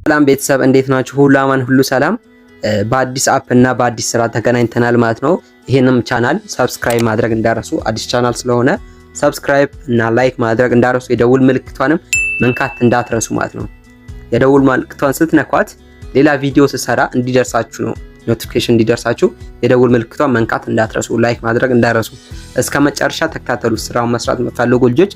ሰላም ቤተሰብ እንዴት ናችሁ? ሁሉ አማን ሁሉ ሰላም። በአዲስ አፕ እና በአዲስ ስራ ተገናኝተናል ማለት ነው። ይሄንም ቻናል ሰብስክራይብ ማድረግ እንዳረሱ፣ አዲስ ቻናል ስለሆነ ሰብስክራይብ እና ላይክ ማድረግ እንዳረሱ፣ የደውል ምልክቷንም መንካት እንዳትረሱ ማለት ነው። የደውል ምልክቷን ስትነኳት ሌላ ቪዲዮ ስሰራ እንዲደርሳችሁ ነው፣ ኖቲፊኬሽን እንዲደርሳችሁ የደውል ምልክቷን መንካት እንዳትረሱ፣ ላይክ ማድረግ እንዳትረሱ። እስከ መጨረሻ ተከታተሉ። ስራውን መስራት የምትፈልጉ ልጆች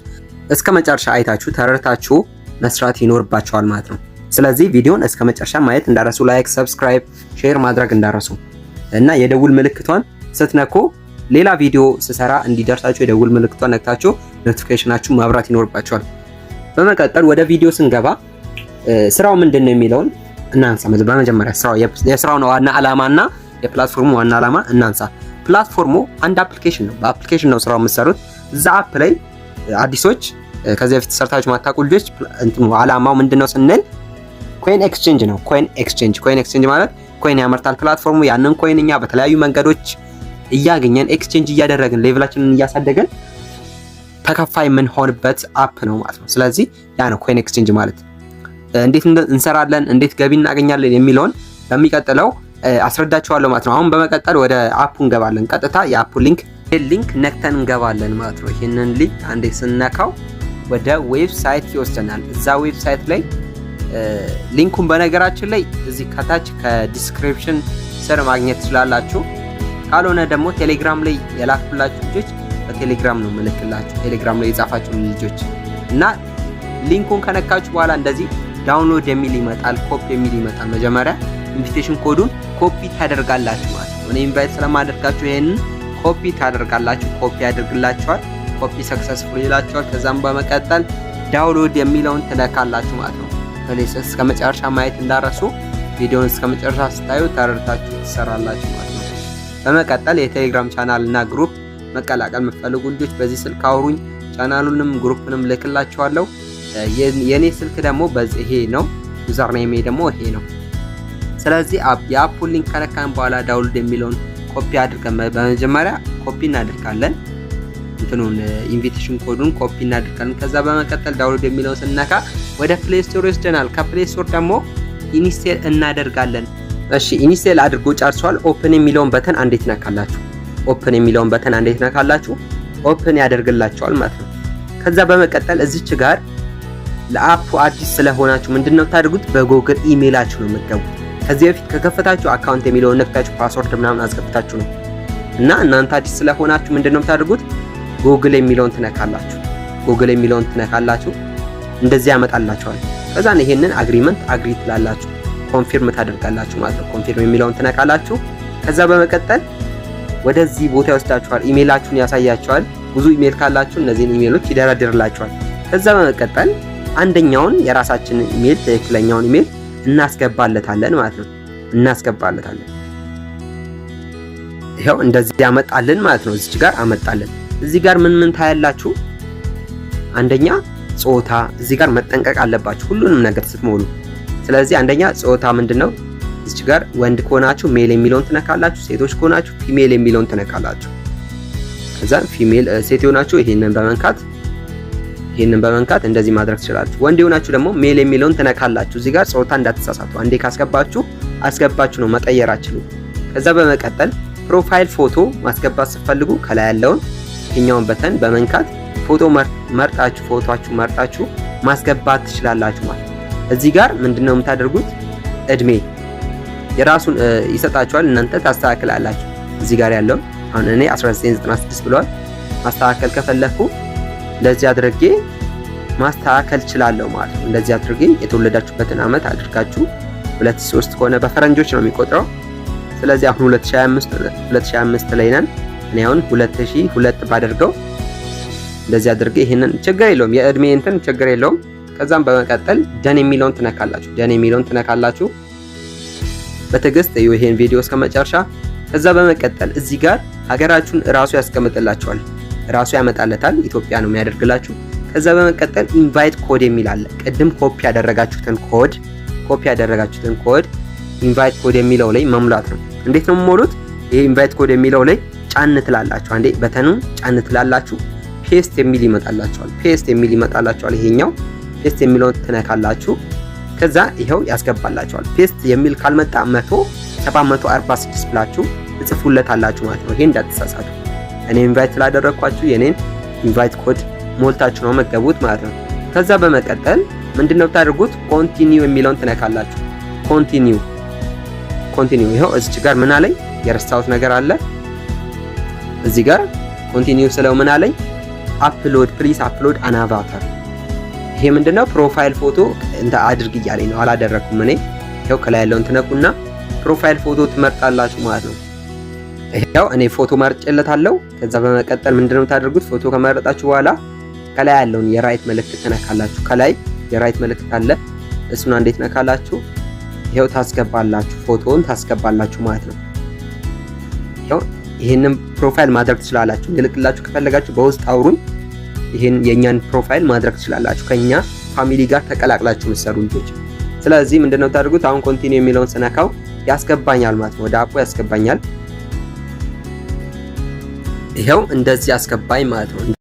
እስከ መጨረሻ አይታችሁ ተረድታችሁ መስራት ይኖርባችኋል ማለት ነው። ስለዚህ ቪዲዮን እስከ መጨረሻ ማየት እንዳረሱ፣ ላይክ፣ ሰብስክራይብ፣ ሼር ማድረግ እንዳረሱ እና የደውል ምልክቷን ስትነኩ ሌላ ቪዲዮ ስሰራ እንዲደርሳችሁ የደውል ምልክቷን ነክታችሁ ኖቲፊኬሽናችሁ ማብራት ይኖርባችኋል። በመቀጠል ወደ ቪዲዮ ስንገባ ስራው ምንድነው የሚለውን እናንሳ። በመጀመሪያ የስራው ዋና ዓላማና የፕላትፎርሙ ዋና ዓላማ እናንሳ። ፕላትፎርሙ አንድ አፕሊኬሽን ነው። በአፕሊኬሽን ነው ስራው የምትሰሩት። እዛ አፕ ላይ አዲሶች ከዚህ በፊት ሰርታችሁ ማታውቁ ልጆች ዓላማው ምንድነው ስንል ኮይን ኤክስቼንጅ ነው። ኮይን ኤክስቼንጅ ማለት ኮይን ያመርታል ፕላትፎርሙ። ያንን ኮይን እኛ በተለያዩ መንገዶች እያገኘን ኤክስቼንጅ እያደረግን ሌቭላችንን እያሳደገን ተከፋይ የምንሆንበት አፕ ነው ማለት ነው። ስለዚህ ያ ነው ኮይን ኤክስቼንጅ ማለት። እንዴት እንሰራለን፣ እንዴት ገቢ እናገኛለን የሚለውን በሚቀጥለው አስረዳችኋለሁ ማለት ነው። አሁን በመቀጠል ወደ አፑ እንገባለን። ቀጥታ የአፑ ሊንክ ነክተን እንገባለን ማለት ነው። ይህንን ሊንክ አንዴ ስንነካው ወደ ዌብሳይት ይወስደናል። እዛ ዌብሳይት ላይ ሊንኩን በነገራችን ላይ እዚህ ከታች ከዲስክሪፕሽን ስር ማግኘት ትችላላችሁ። ካልሆነ ደግሞ ቴሌግራም ላይ የላኩላችሁ ልጆች በቴሌግራም ነው ምልክላችሁ። ቴሌግራም ላይ የጻፋችሁ ልጆች እና ሊንኩን ከነካችሁ በኋላ እንደዚህ ዳውንሎድ የሚል ይመጣል፣ ኮፒ የሚል ይመጣል። መጀመሪያ ኢንቪቴሽን ኮዱን ኮፒ ታደርጋላችሁ ማለት ነው። እኔ ኢንቫይት ስለማደርጋችሁ ይሄንን ኮፒ ታደርጋላችሁ። ኮፒ ያደርግላችኋል። ኮፒ ሰክሰስፉል ይላችኋል። ከዛም በመቀጠል ዳውንሎድ የሚለውን ትነካላችሁ ማለት ነው። ፕሌስ እስከ መጨረሻ ማየት እንዳረሱ፣ ቪዲዮውን እስከ መጨረሻ ስታዩ ተረድታችሁ ትሰራላችሁ ማለት ነው። በመቀጠል የቴሌግራም ቻናል እና ግሩፕ መቀላቀል የምትፈልጉ ልጆች በዚህ ስልክ አውሩኝ። ቻናሉንም ግሩፕንም ልክላችኋለሁ። የኔ ስልክ ደግሞ በዚህ ይሄ ነው። ዩዘር ኔም ደግሞ ይሄ ነው። ስለዚህ የአፑን ሊንክ ከነካን በኋላ ዳውንሎድ የሚለውን ኮፒ አድርገን በመጀመሪያ ኮፒ እናደርጋለን። እንትኑን ኢንቪቴሽን ኮዱን ኮፒ እናደርጋለን። ከዛ በመቀጠል ዳውንሎድ የሚለውን ስነካ ወደ ፕሌይ ስቶር ይወስደናል። ከፕሌይ ስቶር ደግሞ ኢንስቴል እናደርጋለን። እሺ ኢንስቴል አድርጎ ጨርሷል። ኦፕን የሚለውን በተን አንዴ ትነካላችሁ። ኦፕን ያደርግላችኋል ማለት ነው። ከዛ በመቀጠል እዚች ጋር ለአፑ አዲስ ስለሆናችሁ ምንድነው ታደርጉት? በጎግል ኢሜይላችሁ ነው የምትገቡት። ከዚህ በፊት ከከፈታችሁ አካውንት የሚለውን ነክታችሁ ፓስወርድ ምናምን አስገብታችሁ ነው እና እናንተ አዲስ ስለሆናችሁ ምንድነው ታደርጉት? ጎግል የሚለውን ትነካላችሁ። እንደዚህ ያመጣላችኋል። ከዛ ይሄንን አግሪመንት አግሪ ትላላችሁ፣ ኮንፊርም ታደርጋላችሁ ማለት ነው። ኮንፊርም የሚለውን ትነካላችሁ። ከዛ በመቀጠል ወደዚህ ቦታ ይወስዳችኋል። ኢሜይላችሁን ያሳያችኋል። ብዙ ኢሜይል ካላችሁ እነዚህን ኢሜይሎች ይደረድርላችኋል። ከዛ በመቀጠል አንደኛውን የራሳችንን ኢሜይል ትክክለኛውን ኢሜይል እናስገባለታለን ማለት ነው። ይሄው እንደዚህ ያመጣልን ማለት ነው። እዚህ ጋር አመጣልን። እዚህ ጋር ምን ታያላችሁ? አንደኛ ጾታ፣ እዚህ ጋር መጠንቀቅ አለባችሁ ሁሉንም ነገር ስትሞሉ። ስለዚህ አንደኛ ጾታ ምንድነው? እዚህ ጋር ወንድ ከሆናችሁ ሜል የሚለውን ትነካላችሁ፣ ሴቶች ከሆናችሁ ፊሜል የሚለውን ትነካላችሁ። ከዛ ፊሜል ሴት የሆናችሁ ይሄንን በመንካት እንደዚህ ማድረግ ትችላላችሁ። ወንድ የሆናችሁ ደግሞ ሜል የሚለውን ትነካላችሁ። እዚህ ጋር ጾታ እንዳትሳሳቱ። አንዴ ካስገባችሁ ነው መቀየራችሁ። ከዛ በመቀጠል ፕሮፋይል ፎቶ ማስገባት ስትፈልጉ ከላይ ያለውን ይሄኛውን በተን በመንካት ፎቶ መርጣችሁ ማስገባት ትችላላችሁ ማለት ነው። እዚህ ጋር ምንድነው የምታደርጉት? እድሜ የራሱን ይሰጣችኋል። እናንተ ታስተካክላላችሁ። እዚህ ጋር ያለው አሁን እኔ 1996 ብሏል። ማስተካከል ከፈለኩ እንደዚህ አድርጌ ማስተካከል እችላለሁ ማለት ነው። እንደዚህ አድርጌ የተወለዳችሁበትን አመት አድርጋችሁ 2003 ከሆነ በፈረንጆች ነው የሚቆጥረው። ስለዚህ አሁን 2025 ላይ ነን። እኔ አሁን 2002 ባደርገው እንደዚህ አድርጌ ይሄንን ችግር የለውም፣ የእድሜ እንትን ችግር የለውም። ከዛም በመቀጠል ደን የሚለውን ትነካላችሁ። በትዕግስት ይሄን ቪዲዮ እስከ መጨረሻ። ከዛ በመቀጠል እዚህ ጋር ሀገራችሁን ራሱ ያስቀምጥላችኋል፣ ራሱ ያመጣለታል። ኢትዮጵያ ነው የሚያደርግላችሁ። ከዛ በመቀጠል ኢንቫይት ኮድ የሚል አለ። ቅድም ኮፒ ያደረጋችሁትን ኮድ ኢንቫይት ኮድ የሚለው ላይ መሙላት ነው። እንዴት ነው የምሞሉት? ይሄ ኢንቫይት ኮድ የሚለው ላይ ጫን ትላላችሁ። አንዴ በተኑን ጫን ትላላችሁ። ፔስት የሚል ይመጣላችኋል። ይሄኛው ፔስት የሚለውን ትነካላችሁ። ከዛ ይሄው ያስገባላችኋል። ፔስት የሚል ካልመጣ 746 ብላችሁ ትጽፉለታላችሁ ማለት ነው። ይሄ እንዳትሳሳቱ። እኔ ኢንቫይት ስላደረኳችሁ የኔን ኢንቫይት ኮድ ሞልታችሁ ነው መገቡት ማለት ነው። ከዛ በመቀጠል ምንድነው ታደርጉት? ኮንቲኒው የሚለውን ትነካላችሁ። ኮንቲኒው ይሄው እዚች ጋር ምን አለኝ? የረሳሁት ነገር አለ እዚህ ጋር ኮንቲኒው ስለው ምን አለኝ? አፕሎድ ፕሊዝ አፕሎድ አን አቫታር። ይሄ ምንድነው? ፕሮፋይል ፎቶ እንደ አድርግ እያለኝ ነው። አላደረኩም እኔ። ይሄው ከላይ ያለውን ትነኩና ፕሮፋይል ፎቶ ትመርጣላችሁ ማለት ነው። ይሄው እኔ ፎቶ መርጬለታለሁ። ከዛ በመቀጠል ምንድነው ታደርጉት? ፎቶ ከመረጣችሁ በኋላ ከላይ ያለውን የራይት ምልክት ትነካላችሁ። ከላይ የራይት ምልክት አለ። እሱን እንዴት ነካላችሁ? ይሄው ታስገባላችሁ፣ ፎቶውን ታስገባላችሁ ማለት ነው። ይሄው ይሄንን ፕሮፋይል ማድረግ ትችላላችሁ። እንልክላችሁ ከፈለጋችሁ በውስጥ አውሩን። ይሄን የኛን ፕሮፋይል ማድረግ ትችላላችሁ፣ ከኛ ፋሚሊ ጋር ተቀላቅላችሁ መሰሩ ልጆች። ስለዚህ ምንድነው ታደርጉት? አሁን ኮንቲኒው የሚለውን ስነካው ያስገባኛል ማለት ነው፣ ወደ አፑ ያስገባኛል። ይሄው እንደዚህ ያስገባኝ ማለት ነው።